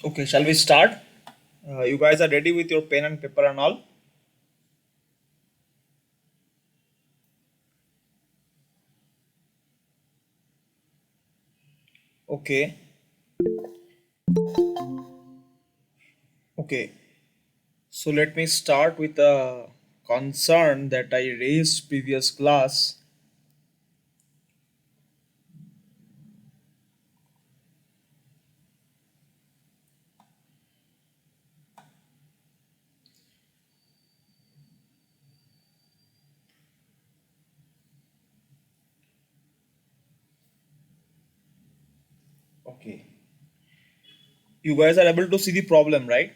Okay, shall we start? You guys are ready with your pen and paper and all? Okay, okay. So let me start with a concern that I raised previous class. Okay. You guys are able to see the problem, right?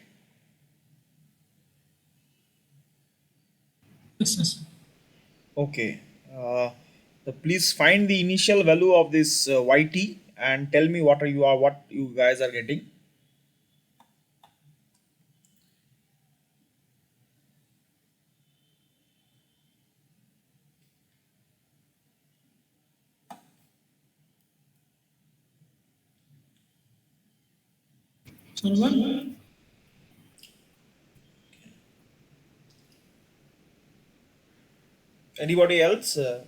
Yes, yes. Okay. Please find the initial value of this yt and tell me what you guys are getting. Server, Anybody else? 1/2.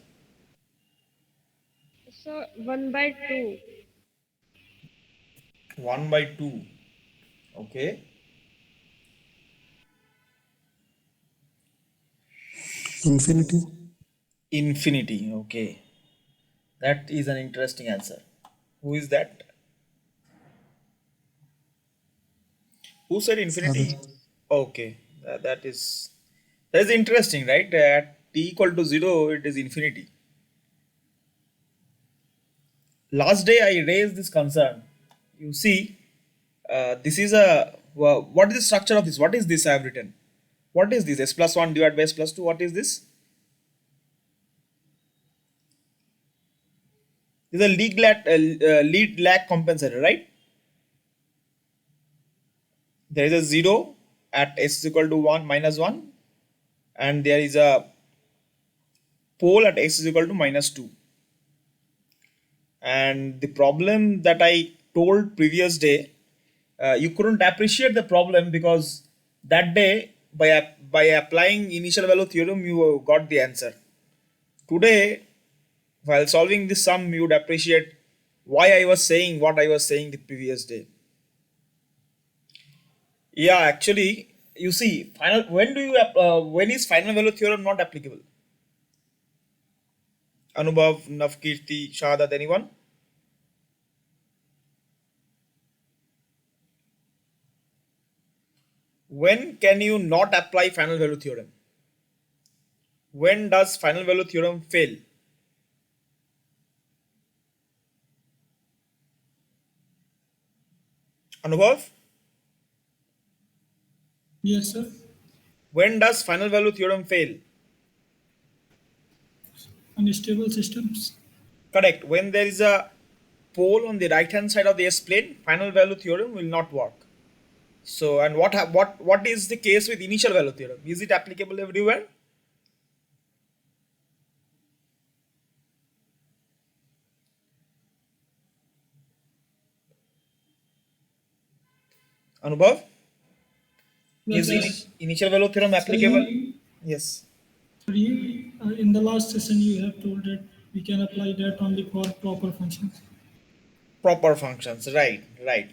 1/2. Okay. infinity. Infinity. Okay. That is an interesting answer. Who is that? Who said Sadat. infinity? Okay, that is interesting, right? At t equal to 0, it is infinity. Last day I raised this concern. You see, this is what is the structure of this? What is this I have written? What is this? S plus 1 divided by S plus 2. What is this? This is a lead lag compensator, right? There is a 0 at S is equal to 1 minus 1, and there is a pole at x is equal to minus 2. And the problem that I told previous day, you couldn't appreciate the problem because that day by applying initial value theorem you got the answer. Today, while solving this sum, you would appreciate why I was saying what I was saying the previous day. Yeah, actually, you see, final when is final value theorem not applicable? Anubhav, Navkirti, Shahadat, anyone? When can you not apply final value theorem? When does final value theorem fail? Anubhav, Yes, sir. when does final value theorem fail? Unstable systems. Correct. When there is a pole on the right hand side of the S plane, final value theorem will not work. So, and what is the case with initial value theorem? Is it applicable everywhere? Anubhav, Yes, is yes. initial value theorem Sir, applicable? Yes. in the last session you have told that we can apply that only for proper functions. Proper functions. Right. Right.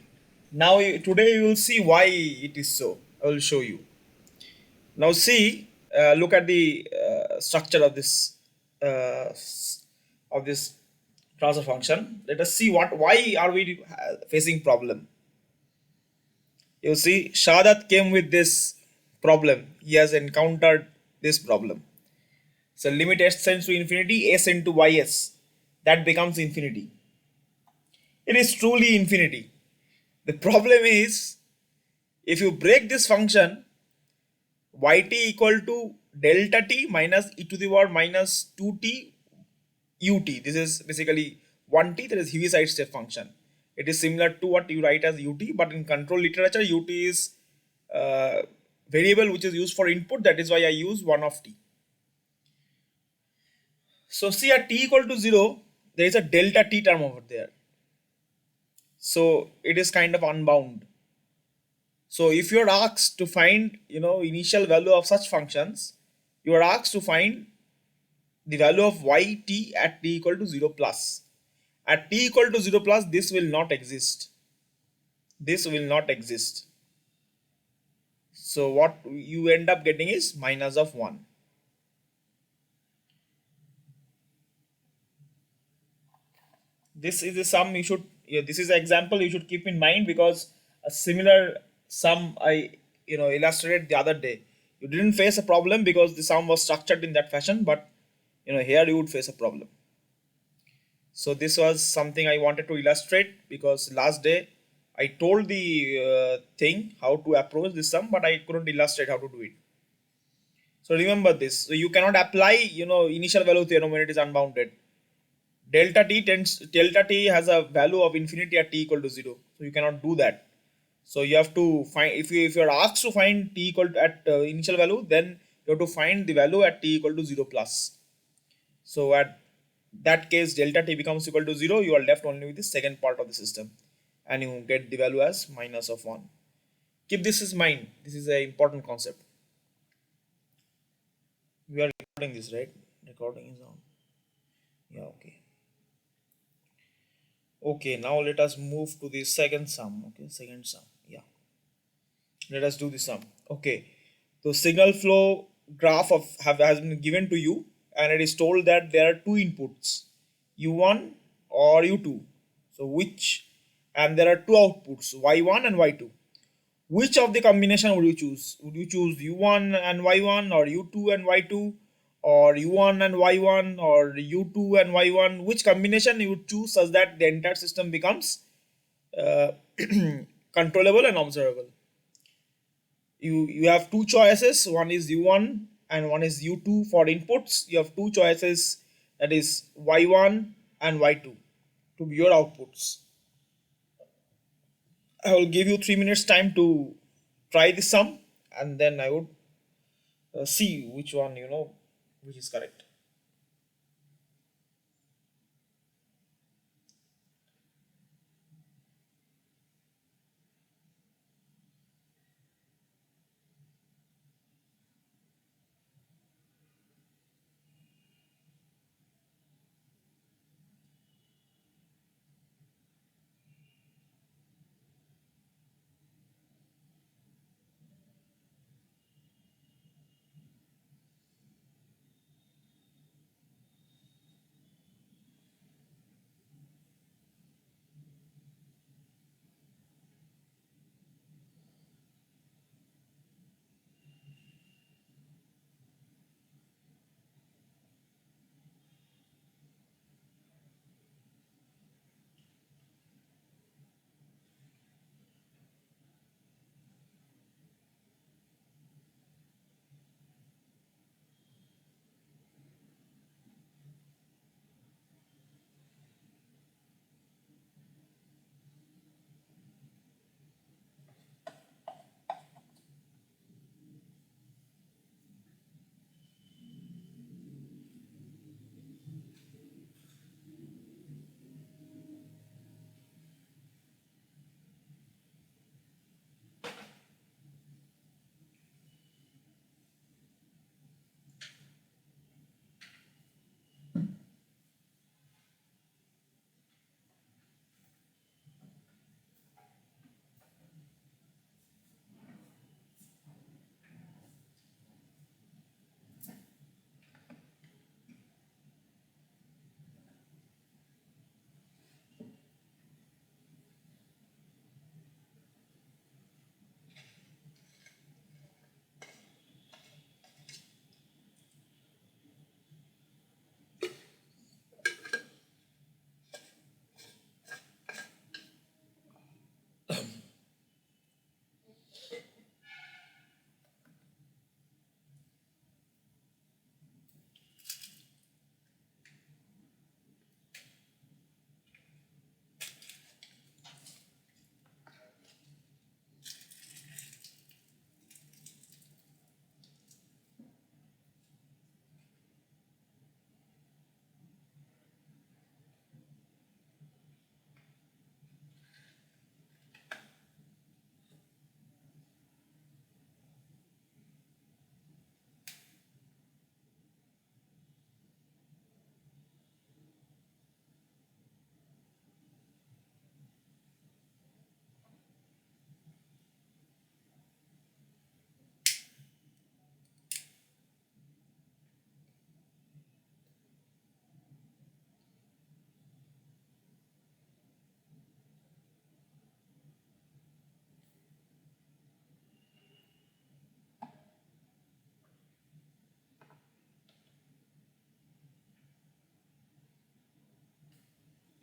Now today you will see why it is so. I will show you. Now see, look at the structure of this transfer function. Let us see why are we facing problem. You see, Shadat came with this problem. He has encountered this problem. So limit s tends to infinity, s into ys. That becomes infinity. It is truly infinity. The problem is if you break this function, yt equal to delta t minus e to the power minus 2t ut. This is basically 1t, that is Heaviside step function. It is similar to what you write as ut, but in control literature, ut is uh, variable which is used for input. That is why I use 1 of t. So see, at t equal to 0, there is a delta t term over there. So it is kind of unbound. So if you are asked to find, initial value of such functions, you are asked to find the value of yt at t equal to 0 plus. At t equal to 0 plus, this will not exist. This will not exist. So what you end up getting is minus of 1. This is a sum you should, yeah, this is an example you should keep in mind, because a similar sum I illustrated the other day. You didn't face a problem because the sum was structured in that fashion, but here you would face a problem. So this was something I wanted to illustrate, because last day I told the thing how to approach this sum, but I couldn't illustrate how to do it. So remember this. So you cannot apply initial value theorem when it is unbounded. Delta t has a value of infinity at t equal to 0, so you cannot do that. So you have to find, if you are asked to find t equal to, at initial value, then you have to find the value at t equal to 0 plus. So at that case, delta t becomes equal to 0. You are left only with the second part of the system, and you get the value as minus of 1. Keep this in mind. This is an important concept. We are recording this, right? Recording is on. Yeah, okay. Okay, now let us move to the second sum. Okay, second sum. Yeah, let us do the sum. Okay, so signal flow graph has been given to you, and it is told that there are two inputs, u1 or u2. So which, and there are two outputs, y1 and y2. Which of the combination would you choose? Would you choose u1 and y1, or u2 and y2, or u1 and y1, or u2 and y1? Which combination you would choose such that the entire system becomes uh, controllable and observable? You have two choices. One is u1 and one is u2 for inputs. You have two choices, that is y1 and y2, to be your outputs. I will give you 3 minutes time to try the sum, and then I would see which one which is correct.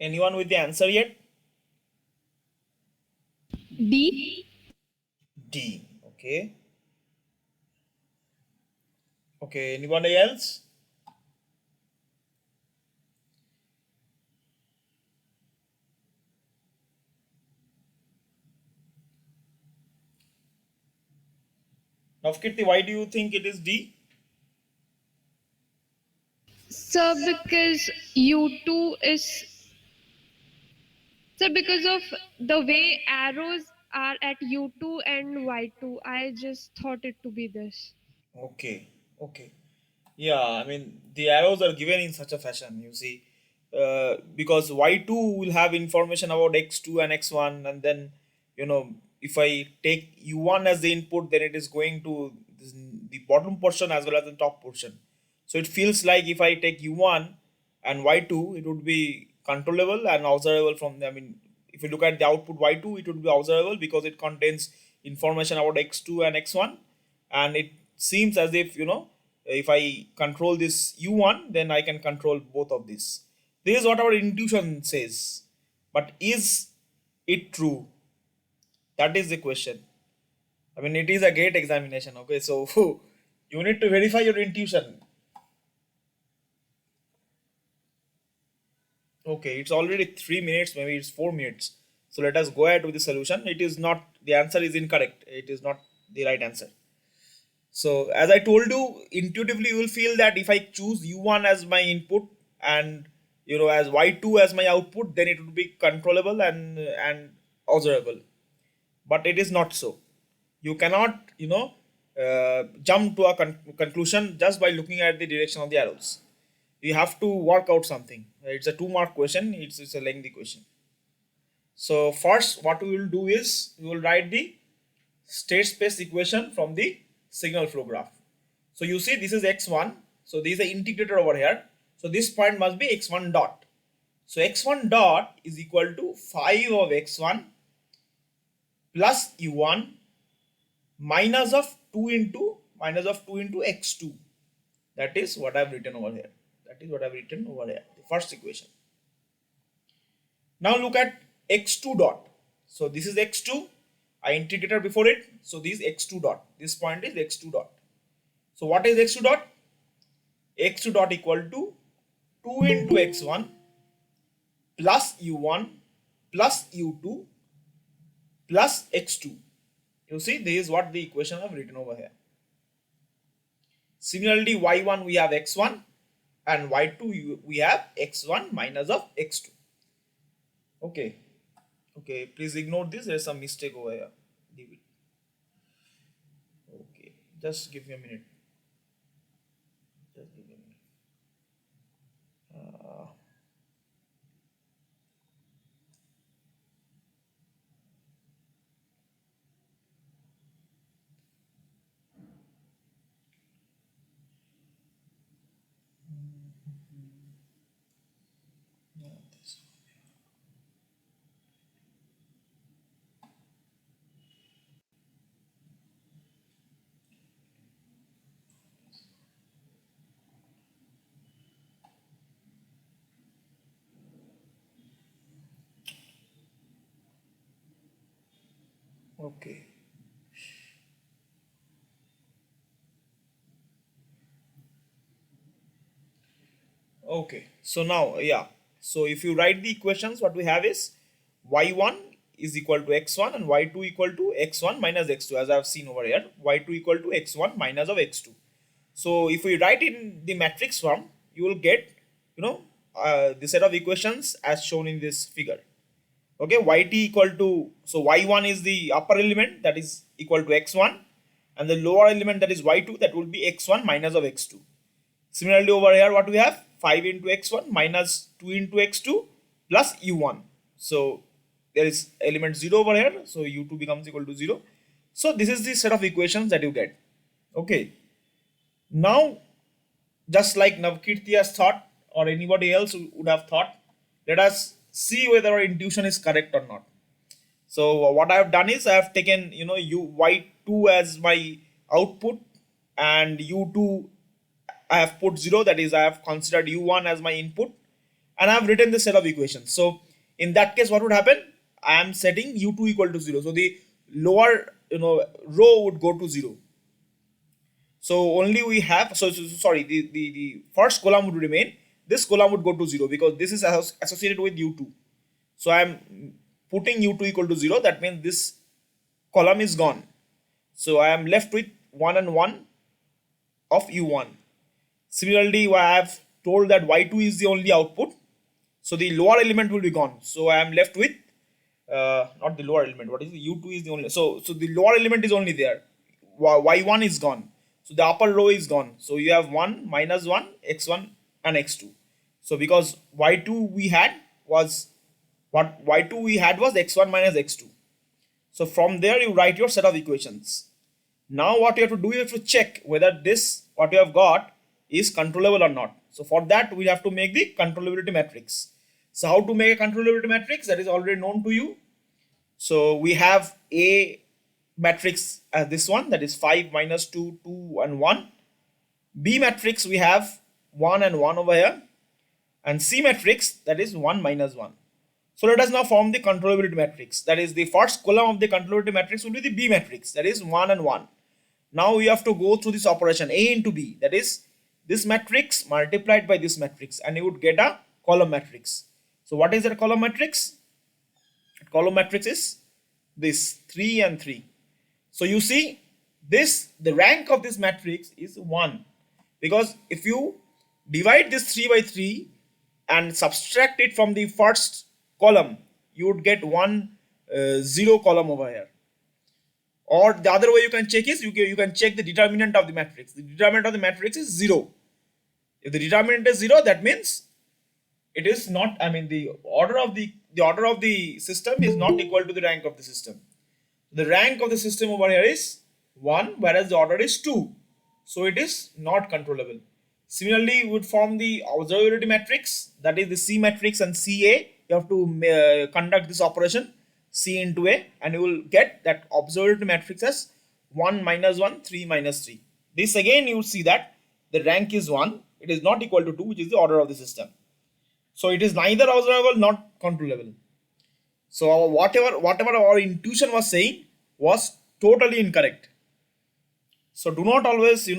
Anyone with the answer yet? D. D. Okay. Okay. Anybody else? Navkirti, why do you think it is D? So because U2 is so because of the way arrows are at U2 and Y2, I just thought it to be this. Okay. Okay. Yeah, I mean the arrows are given in such a fashion, you see, because y2 will have information about x2 and x1, and then if I take u1 as the input, then it is going to the bottom portion as well as the top portion. So it feels like if I take u1 and y2, it would be controllable and observable from. I mean, if you look at the output y2, it would be observable because it contains information about x2 and x1, and it seems as if if I control this u1, then I can control both of these. This is what our intuition says, but is it true? That is the question. I mean, it is a gate examination. Okay, so you need to verify your intuition. Okay, it's already 3 minutes, maybe it's 4 minutes. So let us go ahead with the solution. It is not, the answer is incorrect, it is not the right answer. So as I told you, intuitively you will feel that if I choose u1 as my input and as y2 as my output, then it would be controllable and observable. But it is not so. You cannot jump to a conclusion just by looking at the direction of the arrows. You have to work out something. It's a 2 mark question. It's a lengthy question. So first, what we will do is we will write the state space equation from the signal flow graph. So you see this is x1. So this is the integrator over here. So this point must be x1 dot. So x1 dot is equal to 5 of x1 plus u1 minus of 2 into x2. That is what I've written over here. The first equation. Now look at x2 dot. So this is x2. I integrated before it. So this is x2 dot. This point is x2 dot. So what is x2 dot? x2 dot equal to 2 into x1 plus u1 plus u2 plus x2. You see, this is what the equation I've written over here. Similarly, y1 we have x1 and y2 we have x1 minus of x2. Okay. Okay, please ignore this. There's some mistake over here. Leave it. Okay, just give me a minute. Just give me a minute. Okay. Okay. So now, yeah. So if you write the equations, what we have is y1 is equal to x1 and y2 equal to x1 minus x2, as I have seen over here. Y2 equal to x1 minus of x2. So if we write in the matrix form, you will get the set of equations as shown in this figure. Okay, yt equal to, so y1 is the upper element, that is equal to x1, and the lower element, that is y2, that will be x1 minus of x2. Similarly over here, what we have, 5 into x1 minus 2 into x2 plus u1. So there is element 0 over here, so u2 becomes equal to 0. So this is the set of equations that you get. Okay, now just like Navkirti has thought or anybody else would have thought, let us see whether our intuition is correct or not. So what I have done is I have taken y2 as my output and u2 I have put 0, that is I have considered u1 as my input, and I've written the set of equations. So in that case, what would happen? I am setting u2 equal to 0. So the lower row would go to 0. So only we have, sorry, the first column would remain. This column would go to 0 because this is associated with u2. So I am putting u2 equal to 0. That means this column is gone. So I am left with 1 and 1 of u1. Similarly, I have told that y2 is the only output. So the lower element will be gone. So I am left with not the lower element. What is the u2 is the only. So the lower element is only there. Y1 is gone. So the upper row is gone. So you have 1, minus 1, x1 and x2. So because y2 we had was x1 minus x2. So from there you write your set of equations. Now what you have to do, you have to check whether this what you have got is controllable or not. So for that we have to make the controllability matrix. So how to make a controllability matrix, that is already known to you. So we have a matrix as this one, that is 5, minus 2, 2 and 1. B matrix we have 1 and 1 over here, and C matrix, that is 1 minus 1. So let us now form the controllability matrix. That is, the first column of the controllability matrix will be the B matrix, that is 1 and 1. Now we have to go through this operation A into B, that is this matrix multiplied by this matrix, and you would get a column matrix. So what is that column matrix? Column matrix is this 3 and 3. So you see this, the rank of this matrix is 1, because if you divide this 3 by 3 and subtract it from the first column, you would get 0 column over here. Or the other way you can check is you can check the determinant of the matrix. The determinant of the matrix is 0. If the determinant is 0, that means it is not, I mean, the order of the system is not equal to the rank of the system. The rank of the system over here is 1, whereas the order is 2. So it is not controllable. Similarly, we would form the observability matrix, that is the C matrix and CA. You have to conduct this operation C into A, and you will get that observability matrix as 1 minus 1, 3 minus 3. This again you will see that the rank is 1. It is not equal to 2, which is the order of the system. So it is neither observable nor controllable. So whatever our intuition was saying was totally incorrect. So do not always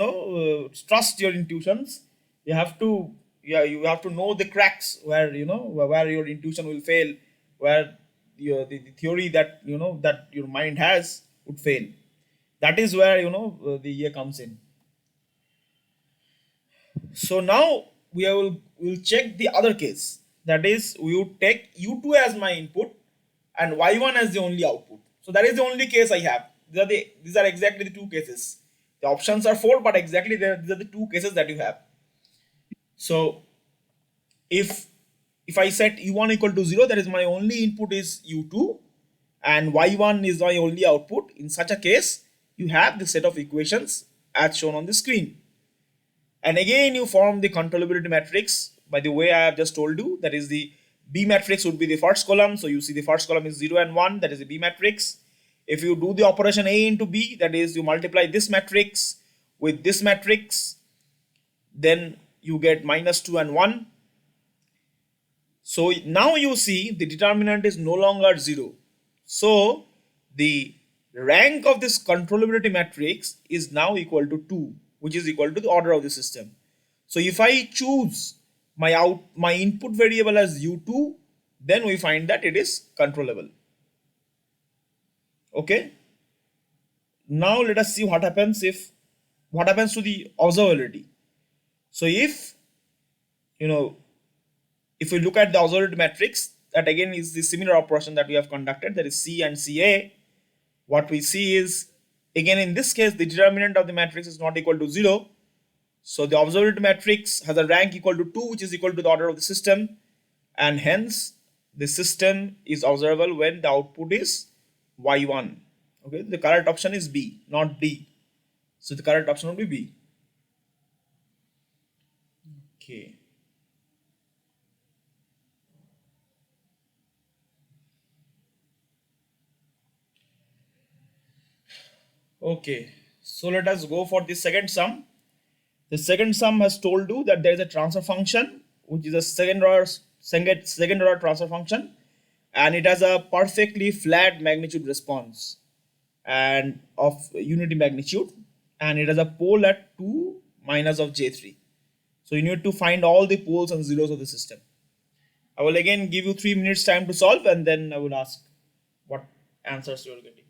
trust your intuitions. You have to know the cracks where where your intuition will fail, where the theory that that your mind has would fail. That is where the year comes in. So now we will check the other case. That is, we would take u2 as my input and y1 as the only output. So that is the only case I have. These are exactly the two cases. The options are 4, but exactly these are the two cases that you have. So if I set u1 equal to 0, that is my only input is u2 and y1 is my only output. In such a case, you have the set of equations as shown on the screen. And again, you form the controllability matrix by the way I have just told you. That is, the B matrix would be the first column. So you see the first column is 0 and 1. That is the B matrix. If you do the operation A into B, that is, you multiply this matrix with this matrix, then you get minus 2 and 1. So now you see the determinant is no longer 0. So the rank of this controllability matrix is now equal to 2, which is equal to the order of the system. So if I choose my input variable as u2, then we find that it is controllable. Okay. Now let us see what happens to the observability. So if we look at the observability matrix, that again is the similar operation that we have conducted, that is C and CA. What we see is, again in this case, the determinant of the matrix is not equal to 0. So the observability matrix has a rank equal to 2, which is equal to the order of the system, and hence the system is observable when the output is y1. Okay, the correct option is B, not D. So the correct option will be B. Okay. Okay, so let us go for the second sum. The second sum has told you that there is a transfer function which is a second second order transfer function, and it has a perfectly flat magnitude response and of unity magnitude, and it has a pole at 2 minus of j3. So you need to find all the poles and zeros of the system. I will again give you 3 minutes time to solve, and then I will ask what answers you are getting.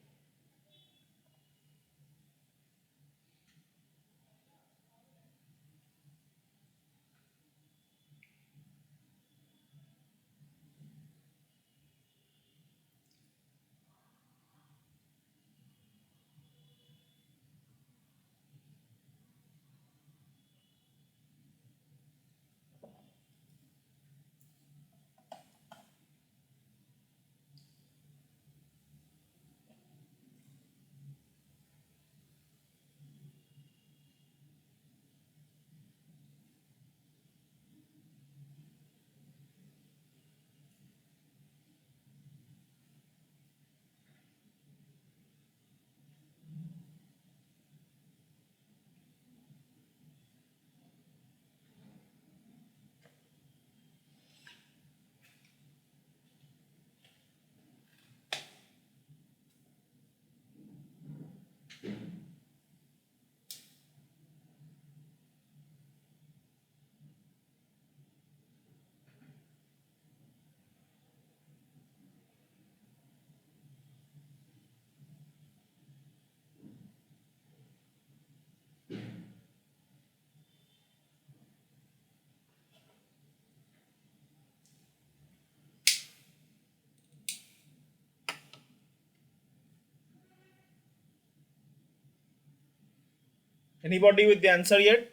Anybody with the answer yet?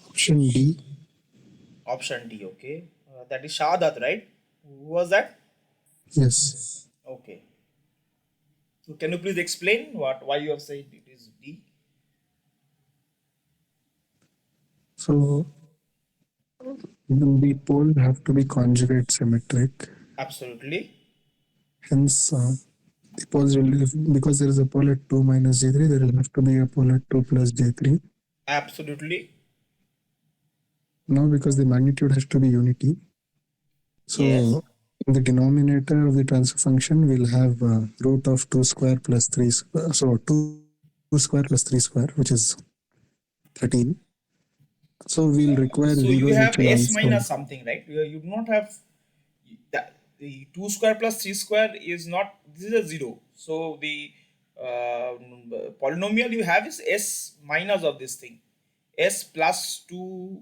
Option D. Option D. Okay, that is Shahadat, right? Who was that? Yes. Okay. So can you please explain why you have said it is D? So the pole have to be conjugate symmetric. Absolutely. Hence, the poles will, because there is a pole at 2 minus J3, there will have to be a pole at 2 plus J3. Absolutely. Now, because the magnitude has to be unity, so Yes. in the denominator of the transfer function, we'll have root of 2 square plus 3 square. So 2 square plus 3 square, which is 13. So we'll require So you zeros which have will s also. minus something, right? You do not have that. The 2 square plus 3 square is not, this is a 0. So the polynomial you have is s minus of this thing, s plus 2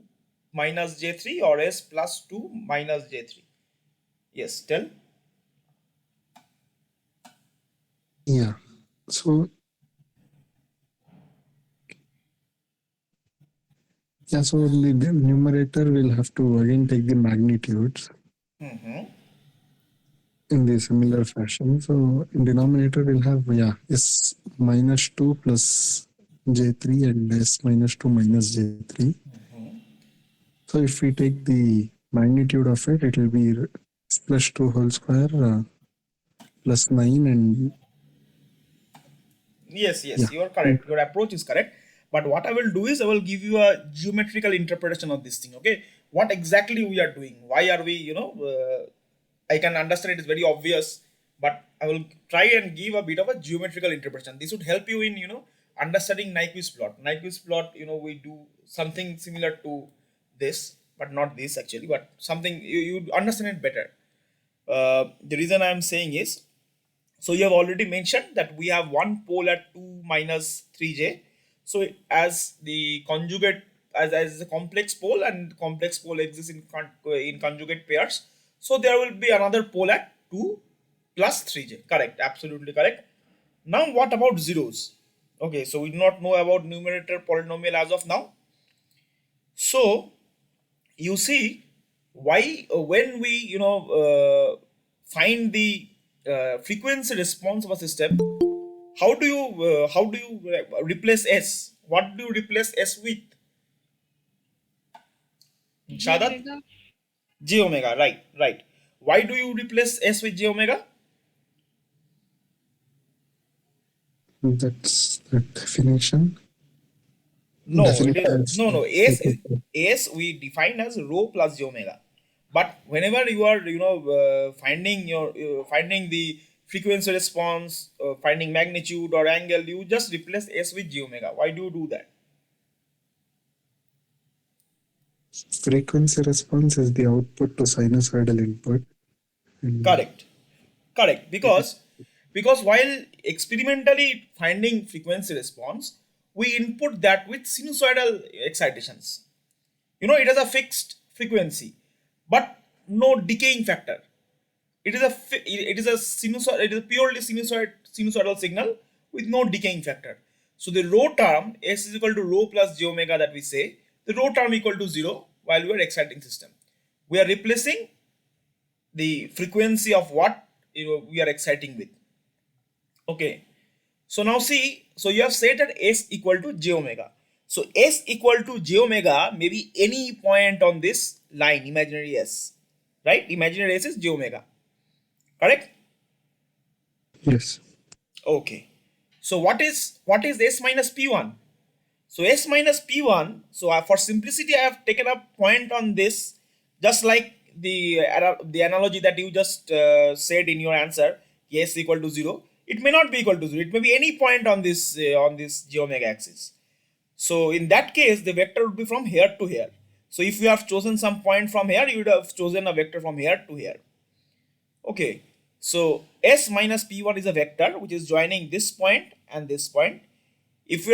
minus j3 or s plus 2 minus j3. Yes, tell. Yeah. So yeah, so the numerator will have to again take the magnitudes Mm-hmm. in the similar fashion. So in denominator we'll have s minus 2 plus j3 and s minus 2 minus j3. So if we take the magnitude of it, it will be s plus 2 whole square plus 9 and Yes, yeah. yes, you are correct. Your approach is correct. But what I will do is I will give you a geometrical interpretation of this thing. Okay, what exactly we are doing? Why are we? I can understand it is very obvious, but I will try and give a bit of a geometrical interpretation. This would help you in understanding Nyquist plot. Nyquist plot, we do something similar to this, but not this actually, but something you understand it better. The reason I am saying is, so you have already mentioned that we have one pole at 2 minus 3j. So as the conjugate, as a complex pole, and complex pole exists in conjugate pairs, so there will be another pole at 2 plus 3j. Correct, absolutely correct. Now what about zeros? Okay, so we do not know about numerator polynomial as of now. So you see why when we find the frequency response of a system, how do you replace s? What do you replace s with? J Shadat? omega. J omega, right, right. Why do you replace s with j omega? That's the definition. No, it is Definition is no, no. S is equal to. s we define as rho plus j omega. But whenever you are finding finding the frequency response, finding magnitude or angle, you just replace s with j omega. Why do you do that? Frequency response is the output to sinusoidal input. And Correct. Correct. Because while experimentally finding frequency response, we input that with sinusoidal excitations. It has a fixed frequency, but no decaying factor. It is a purely sinusoidal signal with no decaying factor. So the rho term s is equal to rho plus j omega that we say, the rho term equal to 0 while we are exciting system. We are replacing the frequency of what we are exciting with. Okay. So now see, so you have said that s equal to j omega. So s equal to j omega may be any point on this line, imaginary s, right? Imaginary s is j omega, correct? yes, Okay. So what is s minus p1? So s minus p1. So for simplicity, I have taken a point on this, just like the analogy that you just said in your answer. S equal to 0. It may not be equal to 0. It may be any point on this j omega axis. So in that case, the vector would be from here to here. So if you have chosen some point from here, you would have chosen a vector from here to here. Okay, so s minus p1 is a vector which is joining this point and this point. If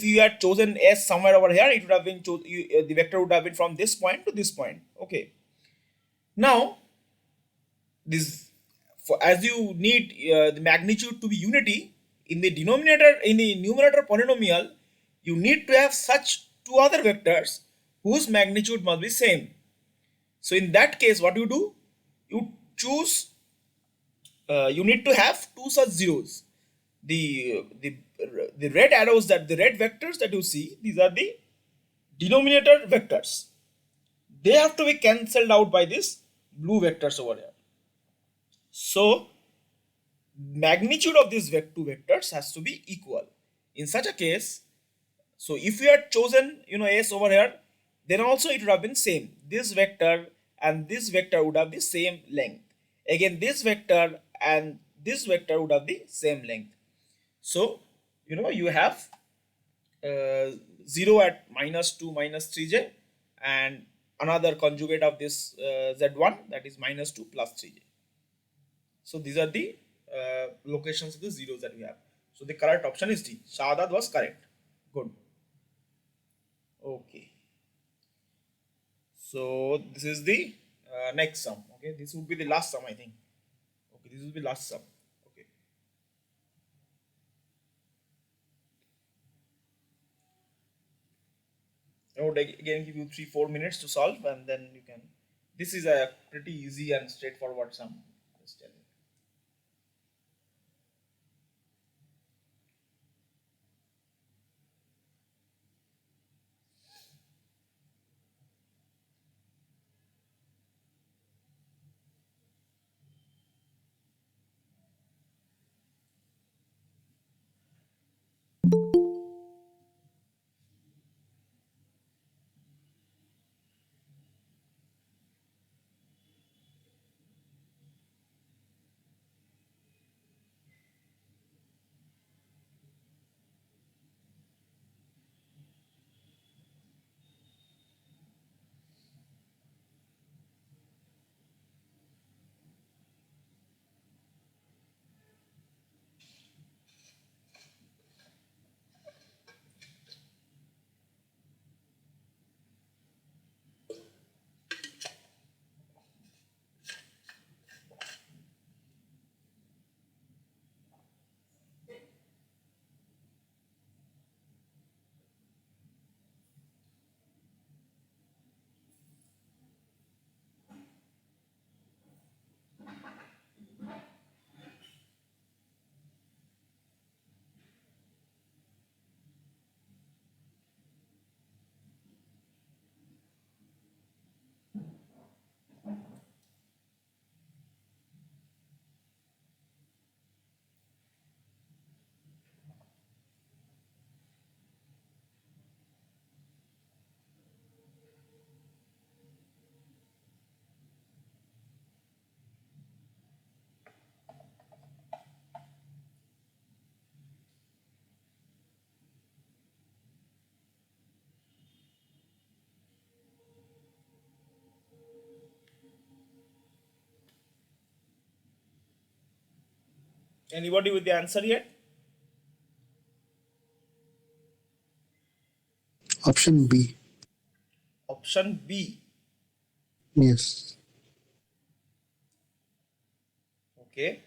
you had chosen s somewhere over here, it would have been the vector would have been from this point to this point. Okay, now this as you need the magnitude to be unity in the numerator polynomial, you need to have such two other vectors whose magnitude must be same. So in that case, what you do, you choose you need to have two such zeros. The red arrows, that the red vectors that you see, these are the denominator vectors. They have to be cancelled out by this blue vectors over here. So magnitude of these two vectors has to be equal. In such a case, so if you had chosen s over here, then also it would have been same. This vector and this vector would have the same length. Again, this vector and this vector would have the same length. So you have 0 at minus 2 minus 3j, and another conjugate of this z1, that is minus 2 plus 3j. So these are the locations of the zeros that we have. So the correct option is D. Shahadat was correct. Good. Okay. So this is the next sum. Okay, this would be the last sum, I think. Okay, this will be last sum. Okay. I would again give you 3-4 minutes to solve, and then you can. This is a pretty easy and straightforward sum. Just tell you. Anybody with the answer yet? Option B. Option B. Yes. Okay.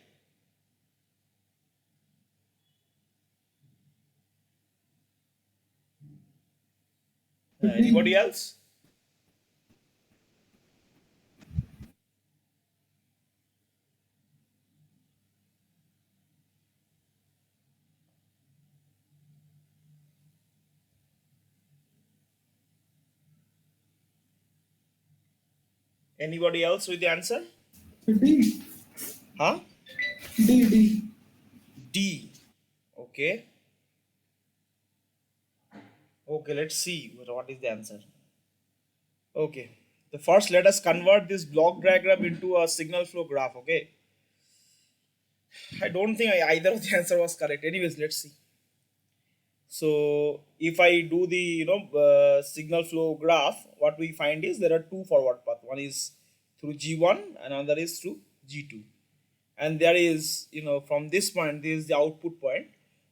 Anybody else? Anybody else with the answer? D. Huh? D. D. Okay. Okay, let's see what is the answer. Okay. The first, let us convert this block diagram into a signal flow graph. Okay. I don't think either of the answer was correct. Anyways, let's see. So if I do the signal flow graph, what we find is there are two forward paths. One is through G1 and another is through G2. And there is, from this point, this is the output point.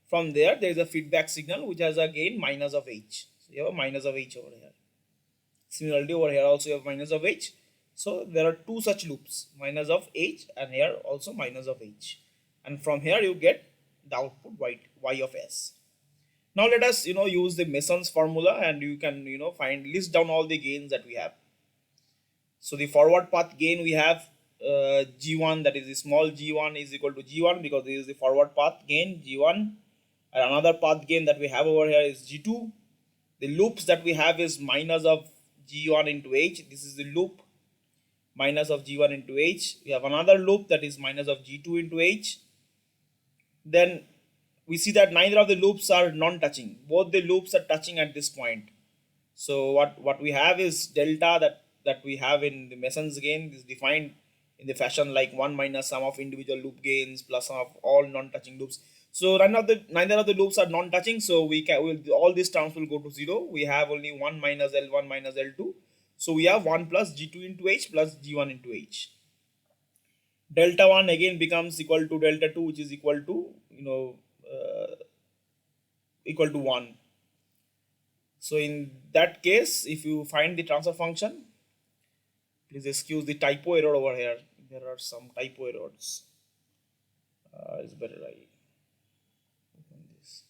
From there is a feedback signal which has a gain minus of H. So you have a minus of H over here. Similarly, over here also you have minus of H. So there are two such loops, minus of H and here also minus of H. And from here you get the output y of S. Now let us use the Mason's formula, and you can list down all the gains that we have. So the forward path gain we have G1, that is the small g1 is equal to G1 because this is the forward path gain G1, and another path gain that we have over here is G2. The loops that we have is minus of G1 into H. This is the loop minus of G1 into H. We have another loop that is minus of G2 into H. Then we see that neither of the loops are non-touching. Both the loops are touching at this point. So what we have is delta that we have in the Mason's gain is defined in the fashion like 1 minus sum of individual loop gains plus sum of all non-touching loops. So neither of the loops are non-touching. So all these terms will go to 0. We have only 1 minus L1 minus L2. So we have 1 plus G2 into H plus G1 into H. Delta 1 again becomes equal to delta 2, which is equal to equal to 1. So in that case, if you find the transfer function, please excuse the typo error over here. There are some typo errors. It's better I open this.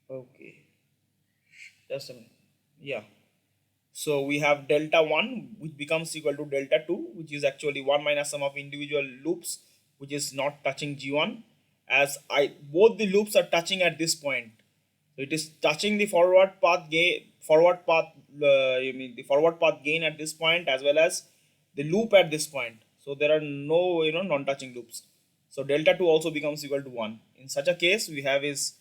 Okay. Just a minute. Yeah. So we have delta 1, which becomes equal to delta 2, which is actually 1 minus sum of individual loops, which is not touching G1, as both the loops are touching at this point. So it is touching the forward path gain, the forward path gain at this point as well as the loop at this point. So there are no non-touching loops. So delta 2 also becomes equal to 1. In such a case, we have is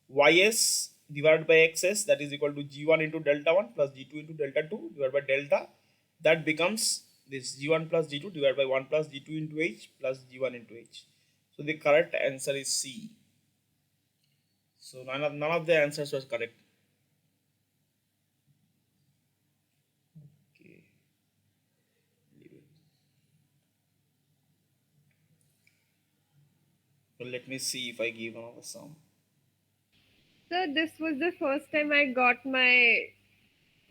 ys divided by xs, that is equal to G1 into delta 1 plus G2 into delta 2 divided by delta. That becomes this G1 plus G2 divided by 1 plus G2 into H plus G1 into H. So the correct answer is C. So none of the answers was correct. Okay. Leave it. So let me see if I give another sum. So this was the first time I got my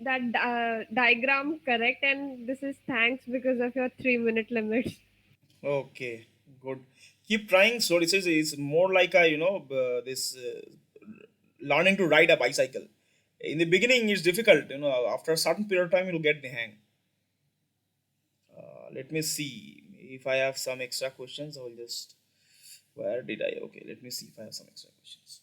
diagram correct, and this is thanks because of your 3-minute limit. Okay, good. Keep trying. So this is more like a this learning to ride a bicycle. In the beginning, it's difficult. After a certain period of time, you'll get the hang. Let me see if I have some extra questions. I will just. Where did I? Okay, let me see if I have some extra questions.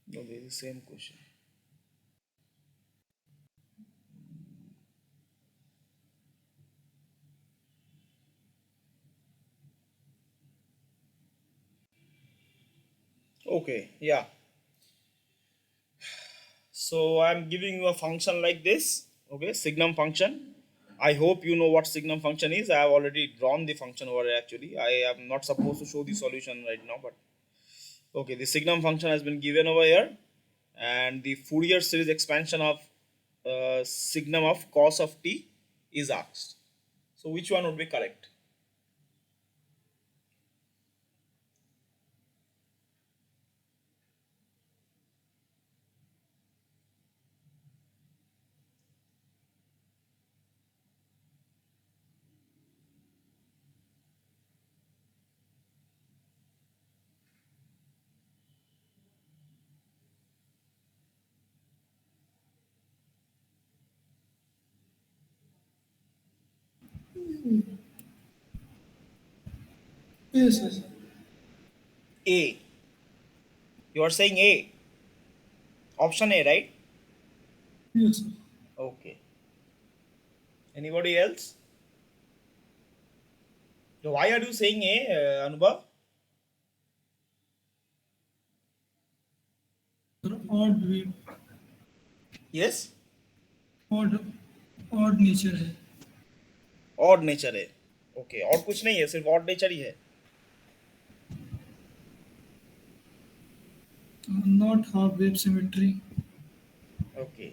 No, this is the same question. Okay, yeah. So I'm giving you a function like this. Okay, signum function. I hope you know what signum function is. I have already drawn the function over here actually. I am not supposed to show the solution right now, but okay, the signum function has been given over here, and the Fourier series expansion of signum of cos of t is asked. So which one would be correct? Yes, sir. A. You are saying A. Option A, right? Yes, sir. Okay. Anybody else? So why are you saying A, Anubhav? Odd way, Yes. odd, odd nature है. Odd nature है. Okay, और कुछ नहीं है, सिर्फ odd nature ही है. Not half wave symmetry. Okay.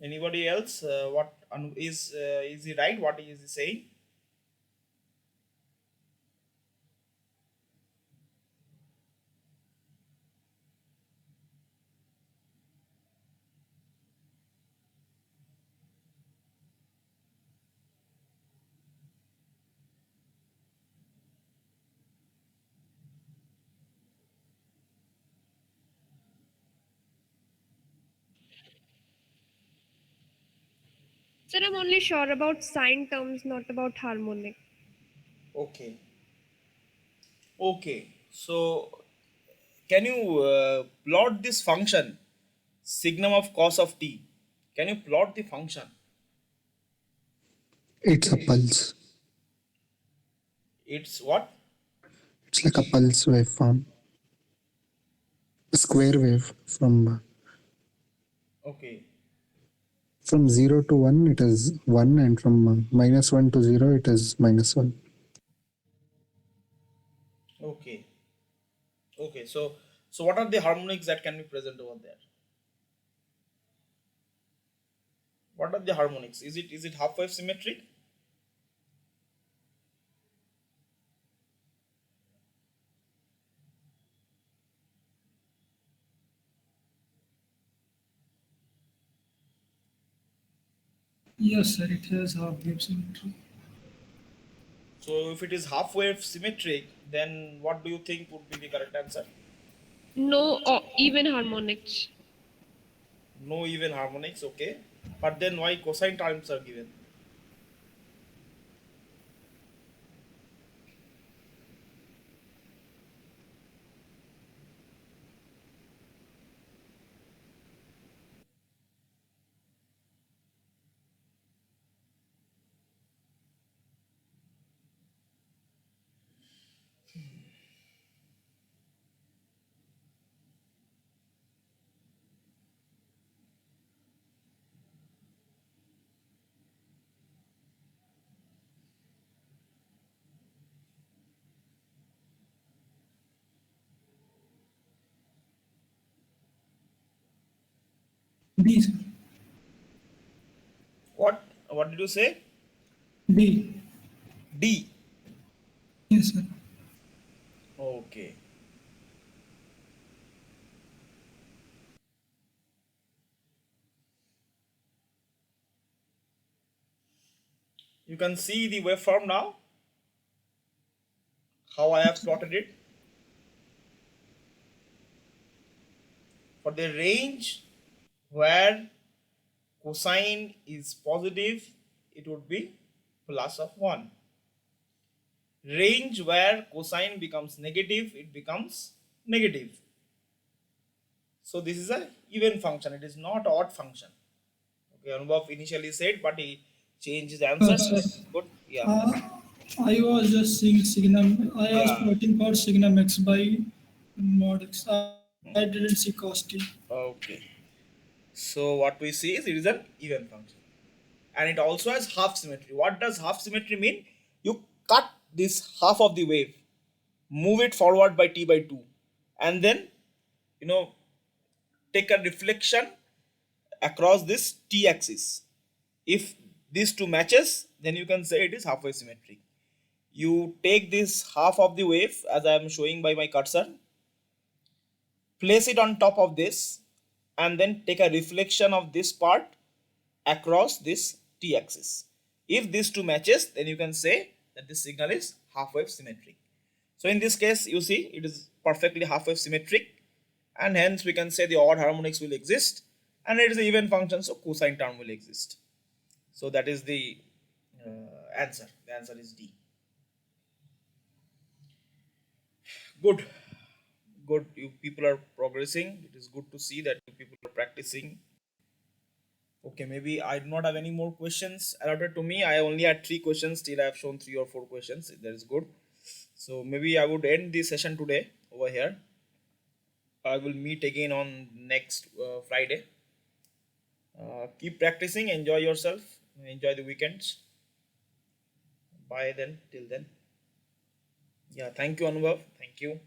Anybody else? What is he right? What is he saying? Sir, I'm only sure about sine terms, not about harmonic. Okay. Okay. So can you plot this function signum of cos of t? Can you plot the function? It's a pulse. It's what? It's like a pulse waveform. A square wave Okay. from 0 to 1 it is 1, and from -1 to 0 it is -1. Okay. Okay. So what are the harmonics that can be present over there? What are the harmonics? Is it half wave symmetric? Yes, sir. It has half wave symmetry. So if it is half wave symmetric, then what do you think would be the correct answer? No even harmonics. No even harmonics, okay. But then why cosine terms are given? B, sir. What? What did you say? B. D. Yes, sir. Okay. You can see the waveform now. How I have plotted it. For the range where cosine is positive, it would be plus of 1. Range where cosine becomes negative, it becomes negative. So this is a even function, it is not odd function. Okay, Anubhav initially said, but he changed his answer. Sir, That's good. Yeah. uh, I was just seeing Signum. I was Yeah. waiting for Signum X by mod X. I didn't see Costi. Okay. So what we see is it is an even function. And it also has half symmetry. What does half symmetry mean? You cut this half of the wave, move it forward by t by 2, and then you know take a reflection across this t axis. If these two matches, then you can say it is halfway symmetric. You take this half of the wave as I am showing by my cursor, place it on top of this, and then take a reflection of this part across this t axis. If these two matches, then you can say that this signal is half wave symmetric. So in this case, you see it is perfectly half wave symmetric, and hence we can say the odd harmonics will exist, and it is an even function, so cosine term will exist. So that is the answer. The answer is D. Good, good. You people are progressing. It is good to see that you people are practicing. Okay, maybe I do not have any more questions allotted to me. I only had three questions. Still, I have shown three or four questions. That is good. So maybe I would end the session today over here. I will meet again on next Friday. Keep practicing. Enjoy yourself. Enjoy the weekends. Bye then. Till then. Yeah. Thank you, Anubhav. Thank you.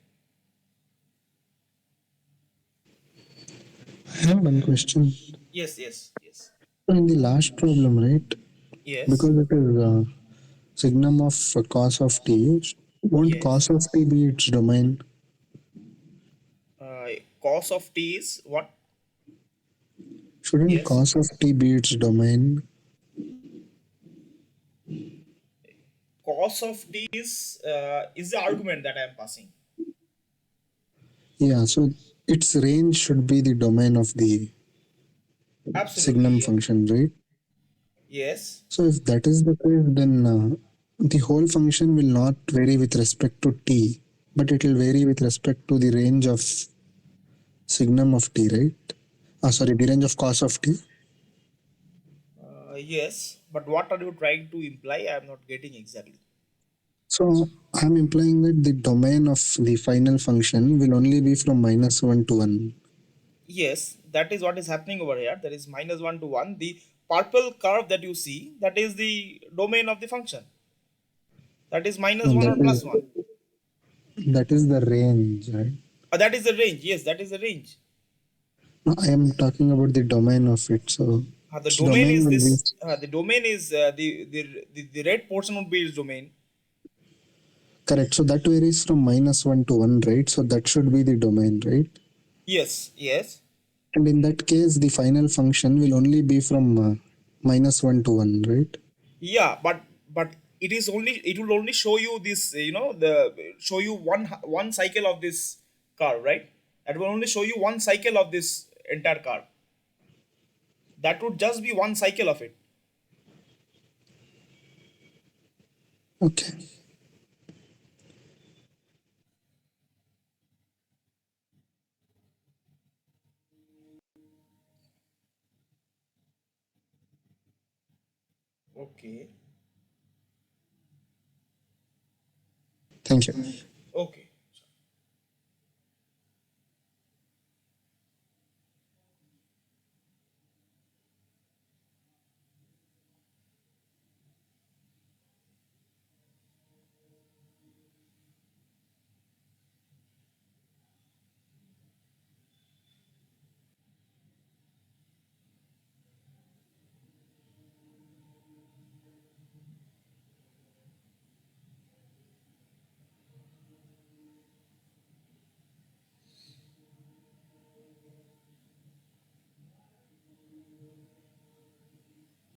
I have one question. Yes. Yes. Yes. So in the last problem, right? Yes. Because it is signum of cos of t, won't Yes. cos of t be its domain? Cos of t is what? Shouldn't Yes. cos of t be its domain? Cos of t is the argument that I am passing. Yeah, so its range should be the domain of the Absolutely. signum Yes. function, right? Yes. So if that is the case, then the whole function will not vary with respect to t, but it will vary with respect to the range of signum of t, right? Sorry, the range of cos of t. Yes. But what are you trying to imply? I am not getting exactly. So I'm implying that the domain of the final function will only be from -1 to 1. Yes, that is what is happening over here. That is -1 to 1. The purple curve that you see, that is the domain of the function. That is minus And 1 or plus 1. that is the range, right? That is the range. Yes, that is the range. No, I am talking about the domain of it. So The its domain domain is will be this. The domain is the red portion would be its domain. correct. So that varies from -1 to 1, right? So that should be the domain, right? Yes, yes. And in that case, the final function will only be from -1 to 1, right? Yeah, but it will only show you this, the show you one cycle of this car, right? That will only show you one cycle of this entire car. That would just be one cycle of it. Okay. Okay. Thank you. Okay.